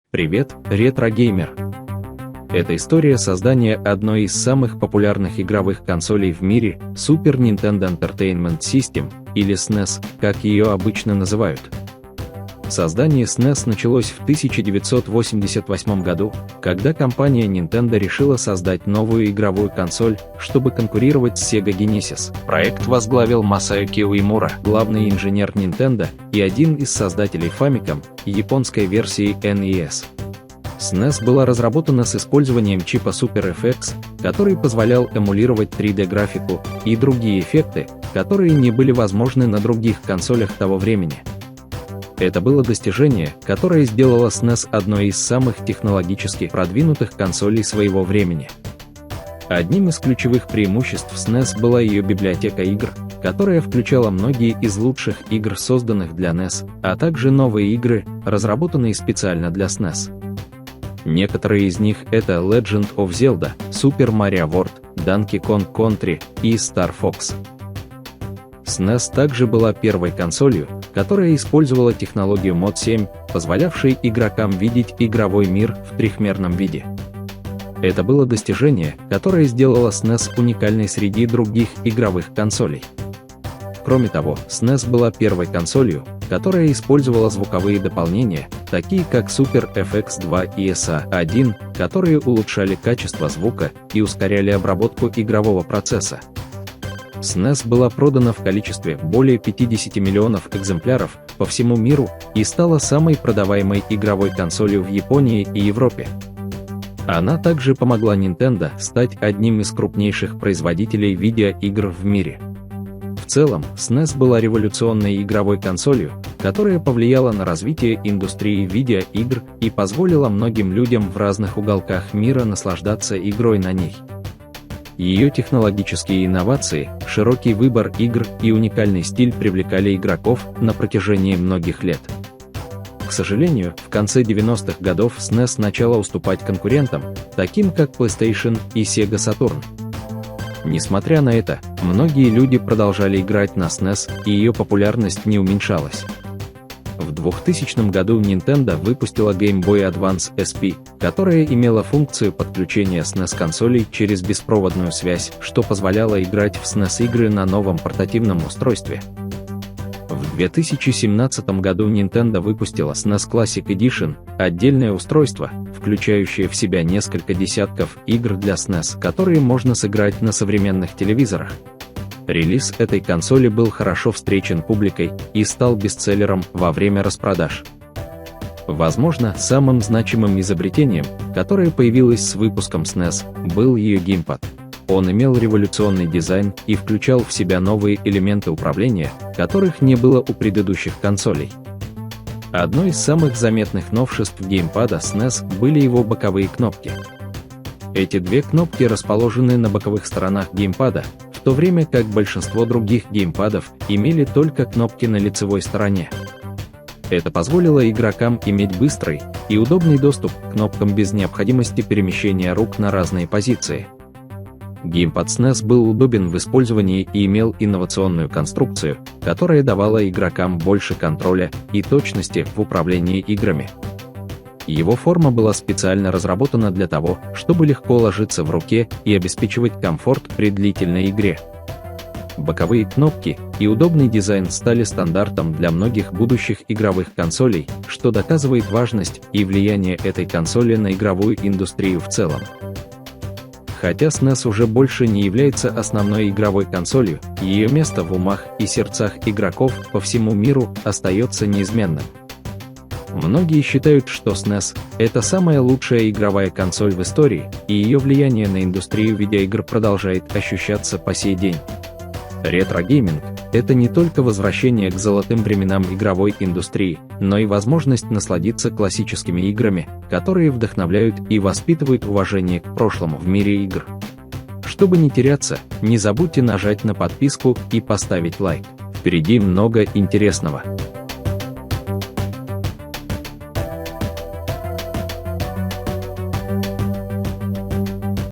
Привет, ретро-геймер! Это история создания одной из самых популярных игровых консолей в мире – Super Nintendo Entertainment System, или SNES, как ее обычно называют. Создание SNES началось в 1988 году, когда компания Nintendo решила создать новую игровую консоль, чтобы конкурировать с Sega Genesis. Проект возглавил Масаюки Уэмура, главный инженер Nintendo и один из создателей Famicom, японской версии NES. SNES была разработана с использованием чипа SuperFX, который позволял эмулировать 3D-графику и другие эффекты, которые не были возможны на других консолях того времени. Это было достижение, которое сделало SNES одной из самых технологически продвинутых консолей своего времени. Одним из ключевых преимуществ SNES была ее библиотека игр, которая включала многие из лучших игр, созданных для NES, а также новые игры, разработанные специально для SNES. Некоторые из них — это Legend of Zelda, Super Mario World, Donkey Kong Country и Star Fox. SNES также была первой консолью, которая использовала технологию Mod 7, позволявшей игрокам видеть игровой мир в трехмерном виде. Это было достижение, которое сделало SNES уникальной среди других игровых консолей. Кроме того, SNES была первой консолью, которая использовала звуковые дополнения, такие как Super FX 2 и SA1, которые улучшали качество звука и ускоряли обработку игрового процесса. SNES была продана в количестве более 50 миллионов экземпляров по всему миру и стала самой продаваемой игровой консолью в Японии и Европе. Она также помогла Nintendo стать одним из крупнейших производителей видеоигр в мире. В целом, SNES была революционной игровой консолью, которая повлияла на развитие индустрии видеоигр и позволила многим людям в разных уголках мира наслаждаться игрой на ней. Ее технологические инновации, широкий выбор игр и уникальный стиль привлекали игроков на протяжении многих лет. К сожалению, в конце 90-х годов SNES начала уступать конкурентам, таким как PlayStation и Sega Saturn. Несмотря на это, многие люди продолжали играть на SNES, и ее популярность не уменьшалась. В 2000 году Nintendo выпустила Game Boy Advance SP, которая имела функцию подключения SNES-консолей через беспроводную связь, что позволяло играть в SNES-игры на новом портативном устройстве. В 2017 году Nintendo выпустила SNES Classic Edition, отдельное устройство, включающее в себя несколько десятков игр для SNES, которые можно сыграть на современных телевизорах. Релиз этой консоли был хорошо встречен публикой и стал бестселлером во время распродаж. Возможно, самым значимым изобретением, которое появилось с выпуском SNES, был ее геймпад. Он имел революционный дизайн и включал в себя новые элементы управления, которых не было у предыдущих консолей. Одно из самых заметных новшеств геймпада SNES были его боковые кнопки. Эти две кнопки расположены на боковых сторонах геймпада, в то время как большинство других геймпадов имели только кнопки на лицевой стороне. Это позволило игрокам иметь быстрый и удобный доступ к кнопкам без необходимости перемещения рук на разные позиции. Геймпад SNES был удобен в использовании и имел инновационную конструкцию, которая давала игрокам больше контроля и точности в управлении играми. Его форма была специально разработана для того, чтобы легко ложиться в руке и обеспечивать комфорт при длительной игре. Боковые кнопки и удобный дизайн стали стандартом для многих будущих игровых консолей, что доказывает важность и влияние этой консоли на игровую индустрию в целом. Хотя SNES уже больше не является основной игровой консолью, ее место в умах и сердцах игроков по всему миру остается неизменным. Многие считают, что SNES — это самая лучшая игровая консоль в истории, и ее влияние на индустрию видеоигр продолжает ощущаться по сей день. Ретро-гейминг — это не только возвращение к золотым временам игровой индустрии, но и возможность насладиться классическими играми, которые вдохновляют и воспитывают уважение к прошлому в мире игр. Чтобы не теряться, не забудьте нажать на подписку и поставить лайк. Впереди много интересного.